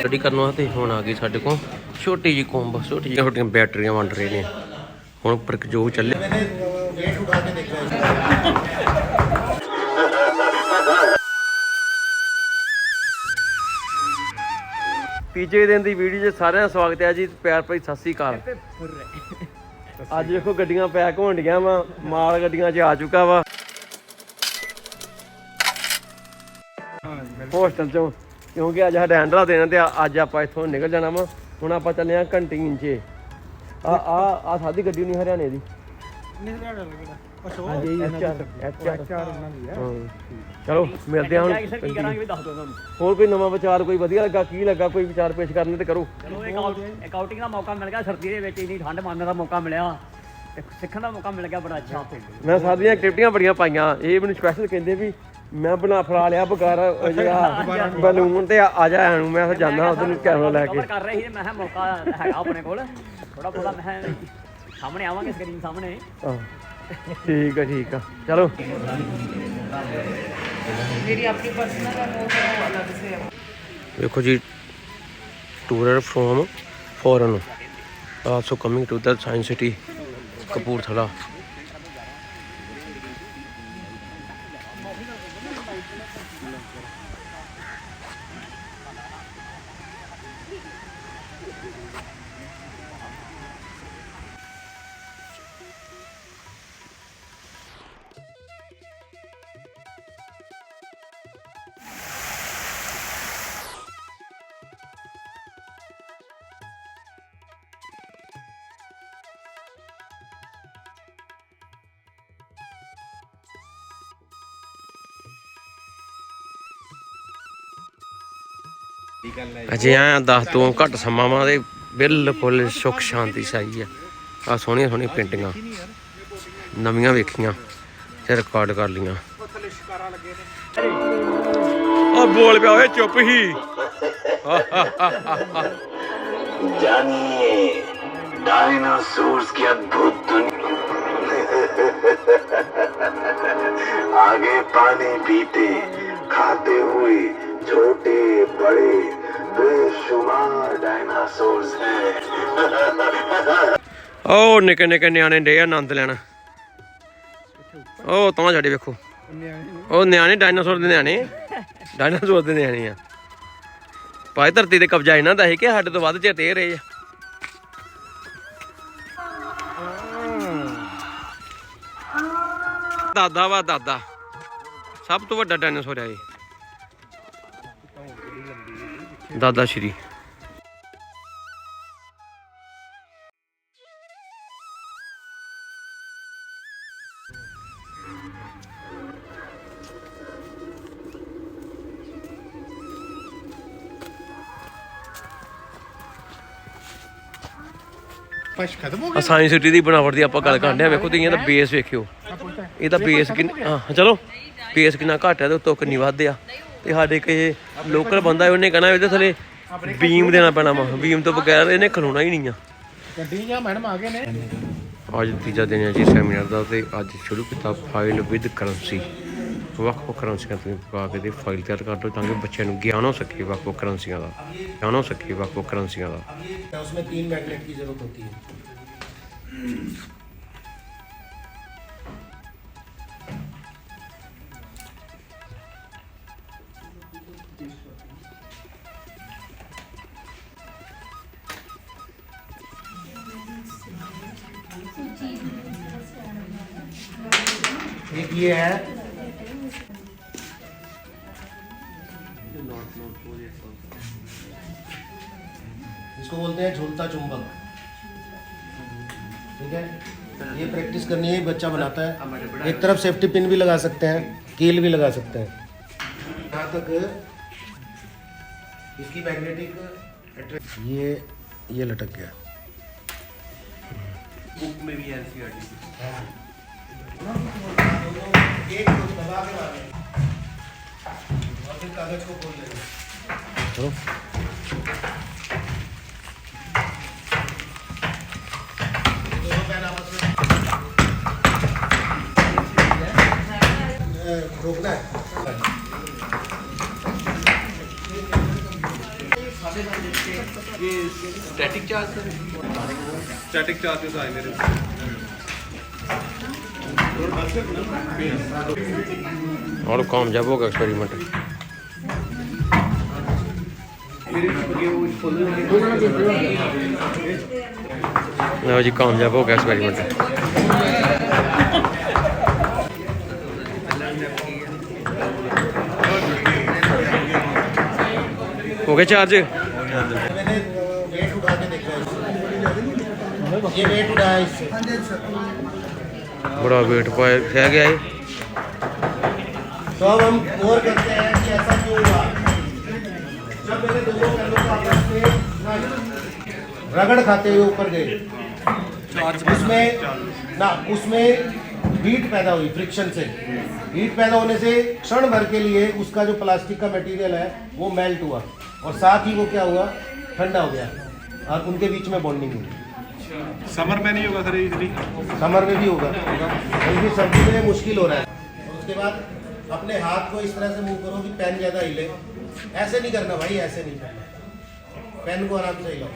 ਗੱਡੀ ਕਰਨ ਵਾਸਤੇ ਹੁਣ ਆ ਗਈ ਸਾਡੇ ਕੋਲ ਛੋਟੀ ਜੀ ਕੋਂਬ, ਛੋਟੀਆਂ ਬੈਟਰੀਆਂ ਵੰਡ ਰਹੇ ਨੇ ਹੁਣ ਉੱਪਰ ਜੋ ਚੱਲੇ। ਤੀਜੇ ਦਿਨ ਦੀ ਵੀਡੀਓ 'ਚ ਸਾਰਿਆਂ ਦਾ ਸਵਾਗਤ ਹੈ ਜੀ। ਪਿਆਰ ਭਰੀ ਸਤਿ ਸ੍ਰੀ ਅਕਾਲ। ਅੱਜ ਦੇਖੋ ਗੱਡੀਆਂ ਪੈਕ ਹੋਣ ਡੀਆਂ ਵਾ, ਮਾਲ ਗੱਡੀਆਂ 'ਚ ਆ ਚੁੱਕਾ ਵਾ ਹੋਸਟਲ 'ਚੋਂ, ਕਿਉਂਕਿ ਅੱਜ ਸਾਡਾ ਹੈਂਡਲਾ ਦੇਣਾ ਤੇ ਅੱਜ ਆਪਾਂ ਇੱਥੋਂ ਨਿਕਲ ਜਾਣਾ ਵਾ। ਹੁਣ ਆਪਾਂ ਚੱਲੇ ਆ ਕੰਟੀਨ 'ਚ। ਆ ਸਾਡੀ ਗੱਡੀ ਨਹੀਂ ਹਰਿਆਣੇ ਦੀ, ਚਲੋ ਮਿਲਦੇ ਹਾਂ ਹੁਣ। ਹੋਰ ਕੋਈ ਨਵਾਂ ਵਿਚਾਰ ਕੋਈ ਵਧੀਆ ਲੱਗਾ, ਕੀ ਲੱਗਾ, ਕੋਈ ਵਿਚਾਰ ਪੇਸ਼ ਕਰਨੇ ਤੇ ਕਰੋ। ਆਊਟਿੰਗ ਦਾ ਮੌਕਾ ਮਿਲ ਗਿਆ, ਸਰਦੀ ਦੇ ਵਿੱਚ ਇੰਨੀ ਠੰਡ ਮੰਨਣ ਦਾ ਮੌਕਾ ਮਿਲਿਆ, ਸਿੱਖਣ ਦਾ ਮੌਕਾ ਮਿਲ ਗਿਆ, ਬੜਾ ਅੱਛਾ। ਮੈਂ ਸਾਰੀਆਂ ਐਕਟੀਵਿਟੀਆਂ ਬੜੀਆਂ ਪਾਈਆਂ। ਇਹ ਮੈਨੂੰ ਸਪੈਸ਼ਲ ਕਹਿੰਦੇ ਵੀ ਮੈਂ ਬਣਾ ਫੜਾ ਲਿਆ ਬਗਾਰਾ ਬਲੂਨ ਤੇ ਆ ਜਾ ਐਨੂੰ। ਮੈਂ ਫਿਰ ਜਾਂਦਾ ਉਹਨੂੰ ਕੈਮਰਾ ਲੈ ਕੇ ਕਰ ਰਹੇ ਸੀ। ਮੈਂ ਕਿਹਾ ਮੌਕਾ ਹੈਗਾ ਆਪਣੇ ਕੋਲ ਥੋੜਾ ਬਹੁਤਾ, ਮੈਂ ਸਾਹਮਣੇ ਆਵਾਂਗੇ ਸਕਰੀਨ ਸਾਹਮਣੇ। ਠੀਕ ਆ ਚਲੋ। मेरी अपनी पर्सनल है वो अलग से है। देखो जी, tourer from foreign also coming to the science city Kapurthala. अजे आया 10 तो घट समा वा ते बिल्कुल सुख शांति साई है। आ सोहनिया सोहनिया पेंटिंगां नवियां वेखियां ते रिकॉर्ड कर लियां। बोल पे ओए चुप ही। जानिए डायनासोर्स की अद्भुत दुनिया। आगे पानी पीते खाते हुए छोटे बड़े बेशुमार डायनासोर्स हैं। ओ निके निके न्याणे डे आनंद लेना। ओ तो जाड़े वेखो, ओ न्याणे डायनासोर दे न्याणे, डायनासोर दे न्याणे आ भाई। धरती ते कब्जा इन्हां दा है कि साडे तो वध चेर ते रहे। दादा वा दादा सब तो वड्डा डायनासोर है दादा श्री। साइंस सिटी की बनावट की आप गल कर रहे। वेखो तुम बेस वेखियो, ਇਹਦਾ बेस कि चलो बेस कितना घट है तो उत्तों किन्नी वध आ। ते साडे किसे लोकल बंदा उन्हें कहना इहदे थले बीम देना पैना वा, बीम तो बगैर इन्हें खलोना ही नहीं आ। अज तीजा दिन है जी सैमीनार का, तो अज शुरू किया फाइल विद करंसी। ਵੱਖ-ਵੱਖ ਕਰੰਸੀਆਂ ਤੁਸੀਂ ਪਾ ਕੇ ਤੇ ਫਾਈਲ ਤਿਆਰ ਕਰ ਦਿਓ ਤਾਂ ਕਿ ਬੱਚਿਆਂ ਨੂੰ ਗਿਆਨ ਹੋ ਸਕੇ ਵੱਖ-ਵੱਖ ਕਰੰਸੀਆਂ ਦਾ, ਗਿਆਨ ਹੋ ਸਕੇ ਵੱਖ-ਵੱਖ ਕਰੰਸੀਆਂ ਦਾ। उसमें 3 मैग्नेट की जरूरत होती है। एक ये है, इसको बोलते हैं झूलता चुंबक। ठीक है, ये प्रैक्टिस करनी है, बच्चा बनाता है। एक तरफ सेफ्टी पिन भी लगा सकते हैं, कील भी लगा सकते हैं। यहाँ तक इसकी मैग्नेटिक ये लटक गया। बुक में भी एनसीईआरटी एक दबा के मारे और फिर कागज को खोल लेंगे। चलो रोकना है। स्टैटिक चार्ज स्टैटिक चार्जेस आए मेरे और कामयाब होगा एक्सपेरिमेंट। लो जी कामयाब हो गया एक्सपेरिमेंट। हो गया चार्ज। मैंने वेट उठा के देखा है, ये वेट उठाया इससे। बड़ा वेट पाया रह गया है। तो अब हम गौर करते हैं कि ऐसा क्यों हुआ। जब मैंने दोनों पैरों को आपस में रगड़ खाते हुए ऊपर गए, उसमें हीट पैदा हुई, फ्रिक्शन से हीट पैदा होने से क्षण भर के लिए उसका जो प्लास्टिक का मटेरियल है वो मेल्ट हुआ और साथ ही वो क्या हुआ, ठंडा हो गया और उनके बीच में बॉन्डिंग हुई। समर में नहीं होगा सर इजीली? समर में भी होगा, बल्कि सर्दी में मुश्किल हो रहा है। और उसके बाद अपने हाथ को इस तरह से मूव करो कि पेन ज़्यादा हिले। ऐसे नहीं करना भाई, ऐसे नहीं करना, पेन को आराम से हिलाओ।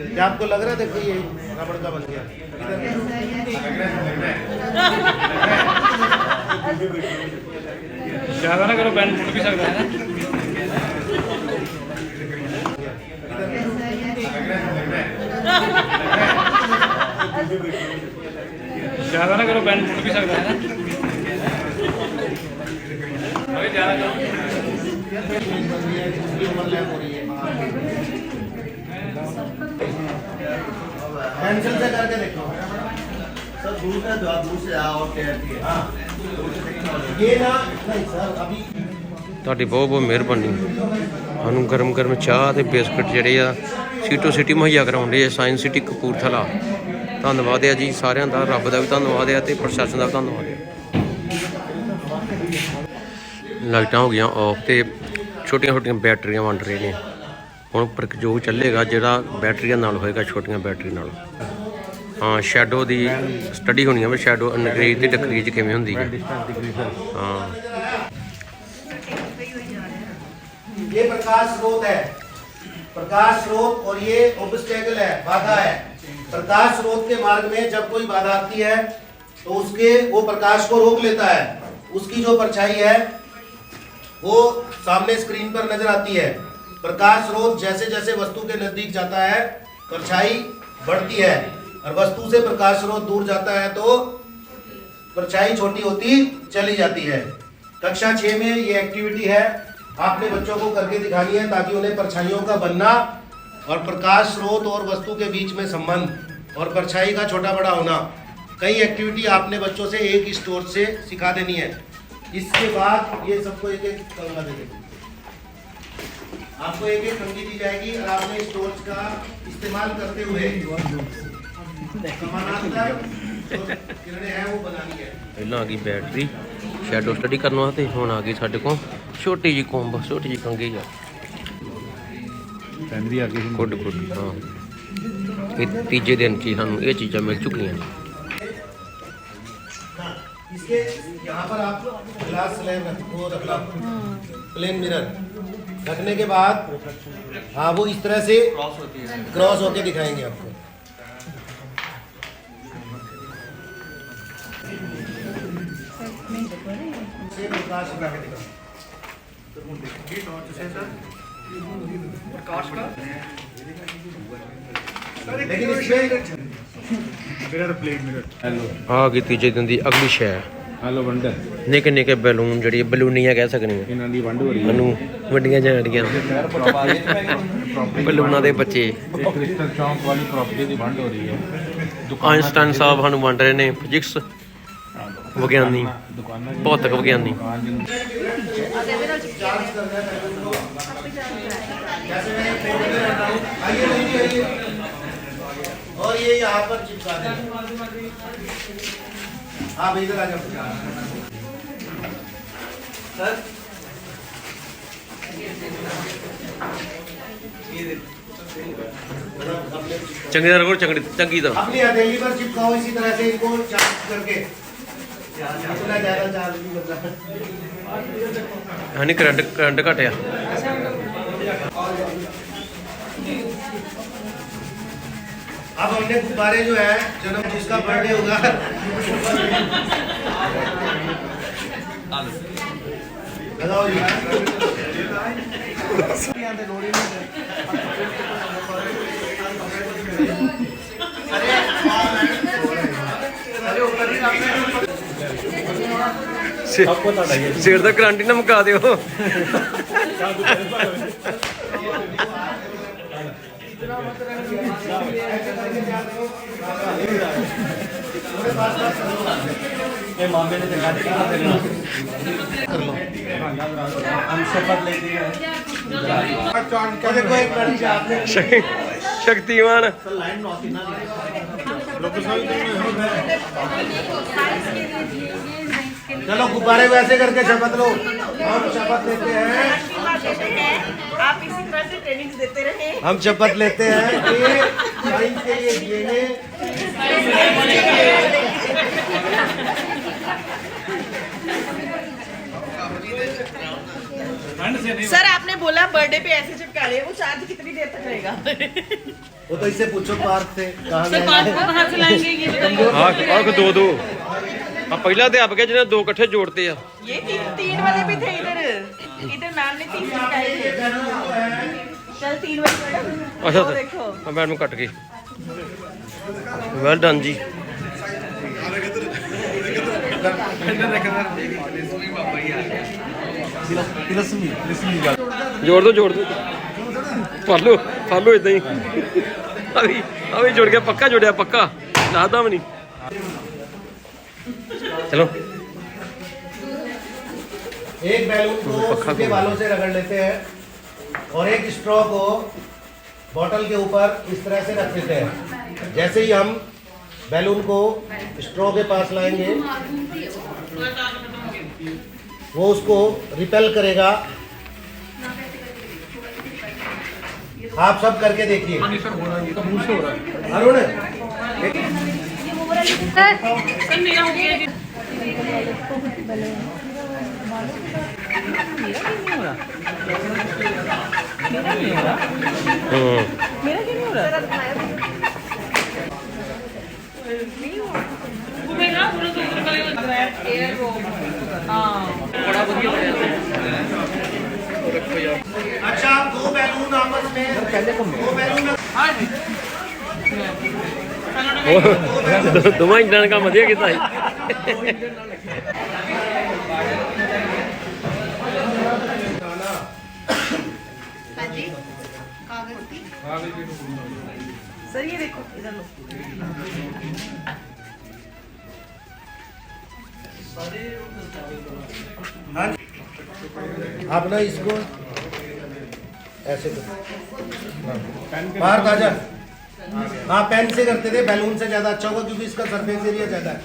क्या आपको लग रहा है? देखो ये रबड़ का बन गया। ज़्यादा ना करो, पेन फूट भी सकता है ना। ज़्यादा ना करो, पेन फूट भी सकता है ना। अभी ज़्यादा करो। पेंसिल से करके देखो। सर दूर से आओ हाँ ये ना नहीं सर अभी ਤੁਹਾਡੀ ਬਹੁਤ ਬਹੁਤ ਮਿਹਰਬਾਨੀ। ਸਾਨੂੰ ਗਰਮ ਗਰਮ ਚਾਹ ਤੇ ਬਿਸਕੁਟ ਜਿਹੜੇ ਆ ਸੀਟੋ ਸਿਟੀ ਮੁਹੱਈਆ ਕਰਾਉਂਦੇ ਆ ਸਾਇੰਸ ਸਿਟੀ ਕਪੂਰਥਲਾ। ਧੰਨਵਾਦ ਹੈ ਜੀ ਸਾਰਿਆਂ ਦਾ, ਰੱਬ ਦਾ ਵੀ ਧੰਨਵਾਦ ਹੈ ਤੇ ਪ੍ਰਸ਼ਾਸਨ ਦਾ ਵੀ ਧੰਨਵਾਦ ਹੈ। ਲਾਈਟਾਂ ਹੋ ਗਈਆਂ ਆਫ ਤੇ ਛੋਟੀਆਂ ਛੋਟੀਆਂ ਬੈਟਰੀਆਂ ਵੰਡ ਰਹੇ ਨੇ। ਹੁਣ ਪ੍ਰਯੋਗ ਚੱਲੇਗਾ ਜਿਹੜਾ ਬੈਟਰੀਆਂ ਨਾਲ ਹੋਏਗਾ, ਛੋਟੀਆਂ ਬੈਟਰੀ ਨਾਲ। ਹਾਂ ਸ਼ੈਡੋ ਦੀ ਸਟੱਡੀ ਹੋਣੀ ਹੈ ਵੀ ਸ਼ੈਡੋ ਇਨਕਰੀਜ਼ ਤੇ ਡਿਕਰੀਜ਼ ਕਿਵੇਂ ਹੁੰਦੀ ਹੈ। ਹਾਂ ये प्रकाश स्रोत है, प्रकाश स्रोत, और ये ऑब्स्टेकल है, बाधा है। प्रकाश स्रोत के मार्ग में जब कोई बाधा आती है तो वो प्रकाश को रोक लेता है। उसकी जो परछाई है वो सामने स्क्रीन पर नजर आती है। प्रकाश स्रोत जैसे जैसे वस्तु के नजदीक जाता है परछाई बढ़ती है, और वस्तु से प्रकाश स्रोत दूर जाता है तो परछाई छोटी होती चली जाती है। कक्षा 6 में ये एक्टिविटी है, आपने बच्चों को करके दिखानी है ताकि उन्हें परछाइयों का बनना और प्रकाश स्रोत और वस्तु के बीच में संबंध और परछाई का छोटा बड़ा होना, कई एक्टिविटी आपने बच्चों से एक ही स्टोर से सिखा देनी है। इसके बाद ये सबको एक एक कंगा दे देंगे, आपको एक एक कंगी दी जाएगी और आपने इस टॉर्च का इस्तेमाल करते हुए समानांतर जो किरणें हैं वो बनानी है। ਪਹਿਲਾਂ ਆ ਗਈ ਬੈਟਰੀ ਸ਼ੈਡੋ ਸਟੱਡੀ ਕਰਨ ਵਾਸਤੇ, ਹੁਣ ਆ ਗਈ ਸਾਡੇ ਕੋਲ ਛੋਟੀ ਜਿਹੀ ਕੋਂਬ, ਛੋਟੀ ਜਿਹੀ ਕੰਗੀ ਆ पेन भी आ गई। Good good. ਹਾਂ ਇਹ ਤੀਜੇ ਦਿਨ 'ਚ ਹੀ ਸਾਨੂੰ ਇਹ ਚੀਜ਼ਾਂ ਮਿਲ ਚੁੱਕੀਆਂ ਨੇ। इसके यहाँ पर आप ग्लास स्लैब वो रखना, प्लेन मिरर रखने के बाद हाँ वो इस तरह से क्रॉस होके दिखाएंगे आपको। प्रकाश लगा के दिखाओ। लेकिन इसमें मिरर प्लेट मिरर। हेलो ਆ ਗਈ ਤੀਜੇ ਦਿਨ ਦੀ ਅਗਲੀ ਸ਼ੈ, हेलो वंडर। ਨਿੱਕੇ ਨਿੱਕੇ ਬੈਲੂਨ ਜਿਹੜੀ ਬਲੂਨੀਆਂ ਕਹਿ ਸਕਦੀਆਂ, ਇਹਨਾਂ ਦੀ ਵੰਡ ਹੋ ਰਹੀ ਹੈ। ਮੈਨੂੰ ਵੱਡੀਆਂ ਜਾਣ ਡੀਆਂ ਬਲੂਨਾਂ ਦੇ ਬੱਚੇ। ਇਹ ਕ੍ਰਿਸਟਲ ਚੌਂਕ ਵਾਲੀ ਪ੍ਰਾਪਰਟੀ ਦੀ ਵੰਡ ਹੋ ਰਹੀ ਹੈ। ਆਇਨਸਟਾਈਨ ਸਾਹਿਬ ਸਾਨੂੰ ਵੰਡ ਰਹੇ ਨੇ ਫਿਜ਼ਿਕਸ ਵਿਗਿਆਨੀ, ਭੌਤਿਕ ਵਿਗਿਆਨੀ। और ये यहाँ पर चिपका देंगे। हाँ भाई इधर आ जाओ सर। ਚੰਗੀ ਤਰ੍ਹਾਂ ਕਰੋ, ਚੰਗੀ ਤਰ੍ਹਾਂ। अपनी हथेली पर चिपकाओ इसी तरह से इनको चार्ज करके। इतना ज़्यादा चार्ज नहीं करना। ਹਾਂ ਨਹੀਂ ਕਰंट ਘਟਿਆ। अब हमने गुब्बारे जो है जन्म जिसका बर्थडे होगा लगाओ जी। ਸਿਰ ਦਾ ਕਰੰਟ ਹੀ ਨਾ ਮੁਕਾ ਦਿਓ। ਇਹ ਮਾਮੇ ਨੇ ਚੰਗਾ ਨਹੀਂ ਕਰ ਲੋ हम शपथ लेते हैं। देखो एक लड़की आपने ਸ਼ਕਤੀਮਾਨ चलो गुब्बारे वैसे करके शपथ लो। हम शपथ लेते हैं, आप इसी तरह से ट्रेनिंग देते रहे। हम शपथ लेते हैं कि साइंस के लिए जिएंगे। सर आपने बोला बर्थडे पे ऐसे चिपका रहे वो चार्ज कितनी देर तक रहेगा? वो तो इससे पूछो पार्क से कहाँ सर पार्क को कहाँ से लाएंगे ये बताइए। ਆਹ ਦੋ ਦੋ ਆ ਪਹਿਲਾਂ ਤੇ ਆਪ ਕੇ ਜਿਹਨੇ ਦੋ ਇਕੱਠੇ ਜੋੜਤੇ ਆ। ये तीन वाले भी थे इधर मैम ने 3 चिपकाए थे। चल 3 वाले ਅੱਛਾ वो देखो ਆ ਮੈਡਮ ਕੱਟ ਗਈ। ਵੈਲ ਡਨ ਜੀ। ਜੋੜ ਦੋ ਫੜ ਲਓ ਇਦਾਂ ਹੀ। ਆ ਵੀ ਜੁੜ ਗਿਆ, ਪੱਕਾ ਜੁੜਿਆ, ਪੱਕਾ ਲਾਦਾ ਵੀ ਨਹੀਂ। चलो एक बैलून को सूखे बालों से रगड़ लेते हैं और एक स्ट्रॉ को बॉटल के ऊपर इस तरह से रख देते हैं। जैसे ही हम बैलून को स्ट्रॉ के पास लाएंगे वो उसको रिपेल करेगा। आप सब करके देखिए। अरुण सर मेरा हो गया जी। मेरा क्यों नहीं हो रहा? अच्छा आप दो बैलून आपस में दो बैलून ਦੋਵਾਂ ਇੰਜਨਾਂ ਨੇ ਕੰਮ ਵਧੀਆ ਕੀਤਾ ਸੀ। सर ये देखो इधर लो। हाँ जी। आप ना इसको ऐसे करो। बाहर आ जा। हाँ पेन से करते थे, बैलून से ज्यादा अच्छा होगा क्योंकि इसका सरफेस एरिया ज्यादा है।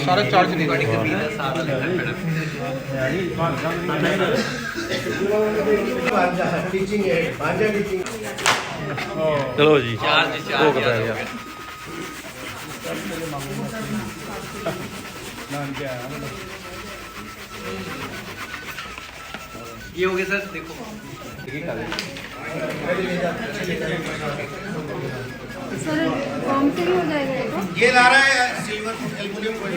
सारा चार्ज नहीं टीचिंग है, भांजा टीचिंग। चलो जी भोग पै गया। ये हो गया सर देखो। सर फॉर्म से ही हो जाएगा ये तो? ये ला रहा है सिल्वर एल्युमिनियम कोई।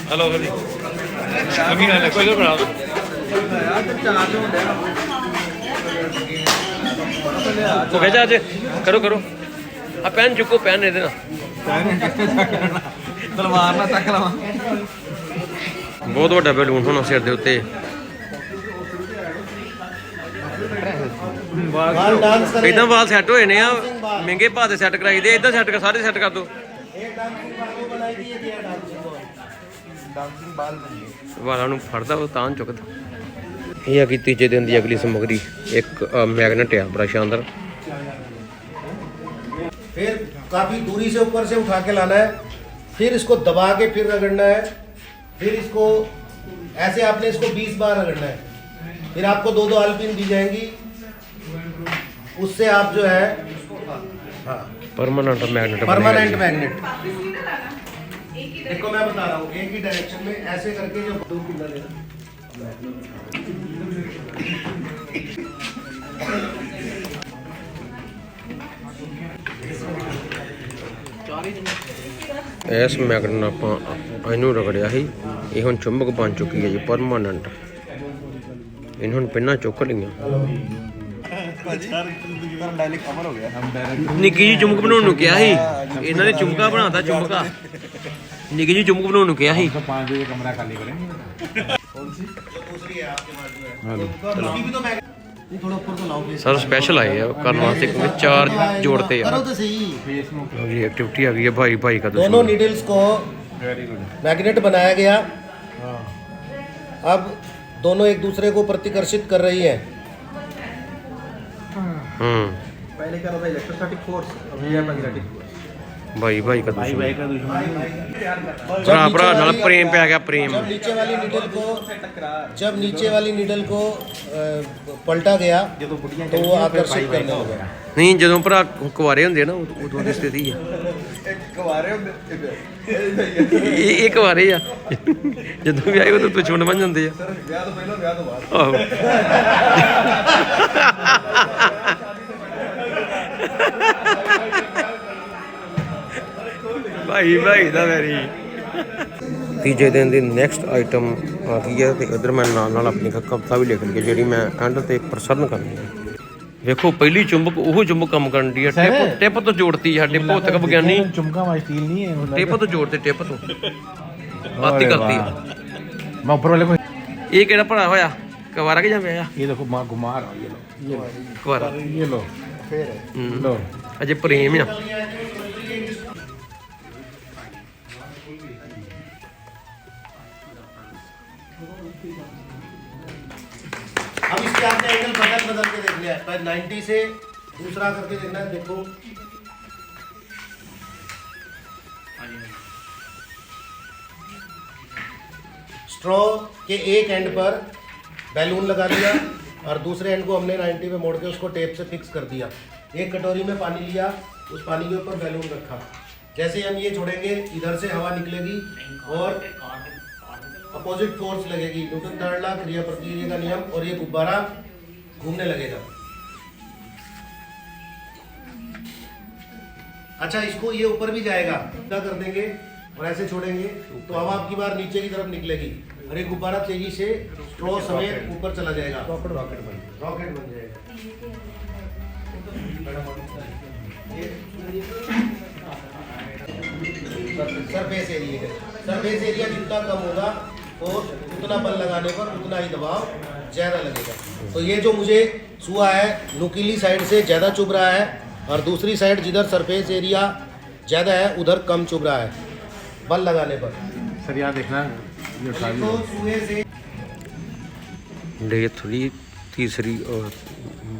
हेलो सर जी अभी ना कोई बना दो। तो भेजा आज करो करो। आ पेन चुको, पेन दे देना। तलवार ना चक लवा। बहुत ਵੱਡਾ ਬੈਲੂਨ ਹੋਣਾ ਸਿਰ ਦੇ ਉੱਤੇ। बाल डांस करें। ਇਦਾਂ ਵਾਲ ਸੈੱਟ ਹੋਏ ਨੇ ਆ, ਮਹਿੰਗੇ ਭਾਅ ਦੇ ਸੈੱਟ ਕਰਾਈ ਦੇ। ਇਦਾਂ ਸੈੱਟ ਕਰ, ਸਾਰੇ ਸੈੱਟ ਕਰ ਦੋ। एक डांसिंग बाल वो बनाई थी, ये डांसिंग बॉल। डांसिंग बाल बनिए। ਵਾਲਾਂ ਨੂੰ ਫੜਦਾ ਉਹ ਤਾਂ ਚੁੱਕਦਾ। ਇਹ ਆ ਕਿ ਤੀਜੇ ਦਿਨ ਦੀ ਅਗਲੀ ਸਮੱਗਰੀ ਇੱਕ ਮੈਗਨੇਟ ਆ ਬੜਾ ਸ਼ਾਨਦਾਰ। फिर काफी दूरी से ऊपर से उठा के लाना है, फिर इसको दबा के फिर रगड़ना है, फिर इसको ऐसे आपने इसको 20 बार रगड़ना है। फिर आपको 2-2 आलपिन दी जाएंगी, उससे आप जो है हाँ परमानेंट मैग्नेट परमानेंट मैग्नेट। देखो मैं बता रहा हूँ, एक ही डायरेक्शन में ऐसे करके जो 2 पिलर है ਇਸ ਮੈਗਨੇਟ ਨਾਲ ਆਪਾਂ ਇਹਨੂੰ ਰਗੜਿਆ ਸੀ, ਇਹ ਹੁਣ ਚੁੰਬਕ ਬਣ ਚੁੱਕੀ ਹੈ ਜੀ ਪਰਮਾਨੈਂਟ। ਇਹਨੂੰ ਹੁਣ ਪਿੰਨਾਂ ਚੁੱਕ ਲਈਆਂ। डायरेक्ट कवर हो गया। हम डायरेक्ट ਨਿੱਕੀ ਜੀ ਚੁੰਬਕ ਬਣਾਉਣ ਨੂੰ ਕਿਹਾ ਸੀ, ਇਹਨਾਂ ਨੇ ਚੁੰਬਕਾ ਬਣਾਤਾ। चुंबका निकी जी चुंबक बनाने किया ही। 5 बजे कमरा खाली करेंगे। दूसरी है आपके पास जो है उसकी भी तो मैं थोड़ा ऊपर तो लाओ सर स्पेशल आए हैं करने वास्ते क्योंकि 4 जोड़ते हैं। करो तो सही। ये एक्टिविटी आ गई है भाई भाई का दोनों नीडल्स को मैग्नेट बनाया गया। अब दोनों एक दूसरे को प्रतिकर्षित कर रही है। पहले क्या होता है इलेक्ट्रोस्टैटिक फोर्स, अब ये है मैग्नेटिक फोर्स। भाई भाई का दुश्मन जब भरा भरा नीचे नाल वाली- प्रेम पे आ गया प्रेम। जब नीचे वाली निडल को पलटा गया तो वो आकर्षित करने लगा। नहीं जदों भरा कुंवारे होंदे ना उदों दी स्थिति है ये कुंवारे आ जदों भी आए उदों दुश्मन बन जांदे आ। ब्याह तो पहले ब्याह तो बाद। आहो भाई भाई दा मेरी तीजे दिन दी नैक्सट आइटम आ गई है ते इधर मैं नाल नाल अपनी कविता भी लिख ली है जिहड़ी मैं एंड ते प्रसन्न करनी है। देखो पहली चुंबक ओह चुंबक काम करन दी है टिप तो जोड़ती है साडे भौतिक विज्ञानी चुमका में स्टील नहीं है। टिप तो जोड़ते टिप तो बात ही करती है। मैं ऊपर वाले को ये केड़ा भरा होया कुंवारा के जां विआहिया? ये देखो मां घुमा रहा हूं, ये लो कुंवारा ये लो लो। अजे प्रेम आ। अब इसके आपने एंगल बदल के देख लिया है। पर 90 से दूसरा करके देखना है। देखो स्ट्रॉ के एक एंड पर बैलून लगा दिया और दूसरे एंड को हमने 90 पे मोड़ के उसको टेप से फिक्स कर दिया। एक कटोरी में पानी लिया, उस पानी के ऊपर बैलून रखा। जैसे हम ये छोड़ेंगे इधर से हवा निकलेगी और अपोजिट फोर्स लगेगी, न्यूटन थर्ड लॉ, क्रिया प्रतिक्रिया का नियम, और ये गुब्बारा घूमने लगेगा। अच्छा इसको ये ऊपर भी जाएगा, क्या कर देंगे और ऐसे छोड़ेंगे तो हवा आपकी बार नीचे की तरफ निकलेगी और ये गुब्बारा तेजी से स्ट्रॉ समेत ऊपर चला जाएगा। रॉकेट बन जाएगा। सरफेस एरिया जितना कम होगा और उतना बल लगाने पर उतना ही दबाव ज़्यादा लगेगा। तो ये जो मुझे सुआ है नुकीली साइड से ज़्यादा चुभ रहा है और दूसरी साइड जिधर सरफेस एरिया ज़्यादा है उधर कम चुभ रहा है बल लगाने पर। सर यहाँ देखना ये उठा तो सुए से डे 3 तीसरी और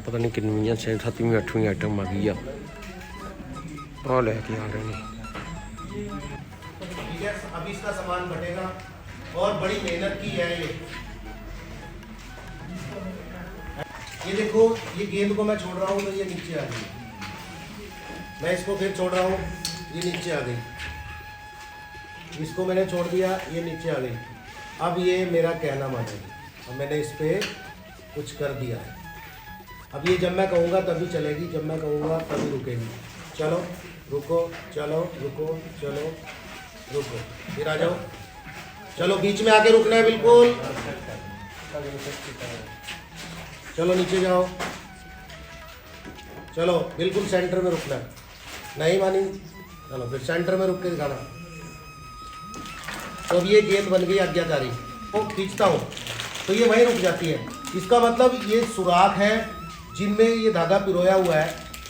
पता नहीं कितनी 7वीं 8वीं आइटम आ गई आ लेके आ रहे हैं। ठीक है, अभी इसका सामान बटेगा और बड़ी मेहनत की है ये देखो ये गेंद को मैं छोड़ रहा हूँ तो ये नीचे आ गई, मैं इसको फिर छोड़ रहा हूँ ये नीचे आ गई, इसको मैंने छोड़ दिया ये नीचे आ गई। अब ये मेरा कहना मानेगी, अब मैंने इस पर कुछ कर दिया है। अब ये जब मैं कहूँगा तभी चलेगी, जब मैं कहूँगा तभी रुकेगी। चलो रुको, चलो रुको, चलो रुको, फिर आ जाओ, चलो बीच में आके रुकना है बिल्कुल, चलो नीचे जाओ, चलो बिल्कुल सेंटर में रुकना है, नहीं मानी चलो फिर सेंटर में रुक के दिखाना। तो अब ये गेंद बन गई आज्ञाकारी, वो खींचता हूँ तो ये वहीं रुक जाती है। इसका मतलब ये सुराख है जिनमें ये धागा पिरोया हुआ है।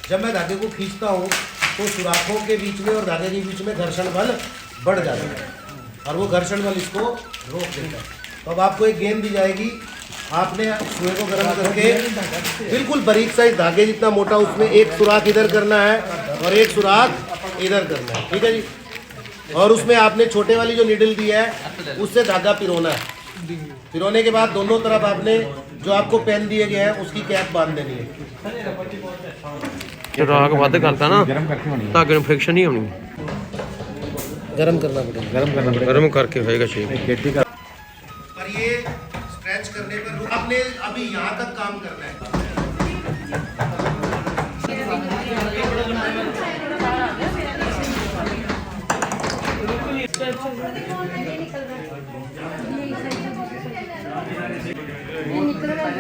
जब मैं धागे को खींचता हूँ तो सुराखों के बीच में और धागे के बीच में घर्षण बल बढ़ जाता है और वो घर्षण बल इसको रोक देता है। तो अब आपको एक गेंद दी जाएगी, आपने सुए को गर्म करके बिल्कुल बारीक साइज धागे जितना मोटा उसमें एक सुराख इधर करना है और एक सुराख इधर करना है, ठीक है जी। और उसमें आपने छोटे वाली जो निडल दी है उससे धागा पिरोना है। पिरोने के बाद दोनों तरफ आपने जो आपको पेन दिए गए हैं उसकी कैप बांध देनी है। ਚੁਰਾਕ ਵੱਧ ਕਰਤਾ ਨਾ गर्म करके होनी है ਧਾਗੇ ਨੂੰ ਫ੍ਰਿਕਸ਼ਨ ਨਹੀਂ ਆਉਣੀ गर्म करना पड़ेगा ਗਰਮ ਕਰਕੇ ਹੋਏਗਾ ਸ਼ੇਪ खेती का पर ये स्ट्रेच करने पर आपने अभी यहाँ तक काम करना है। ये निकल रहा है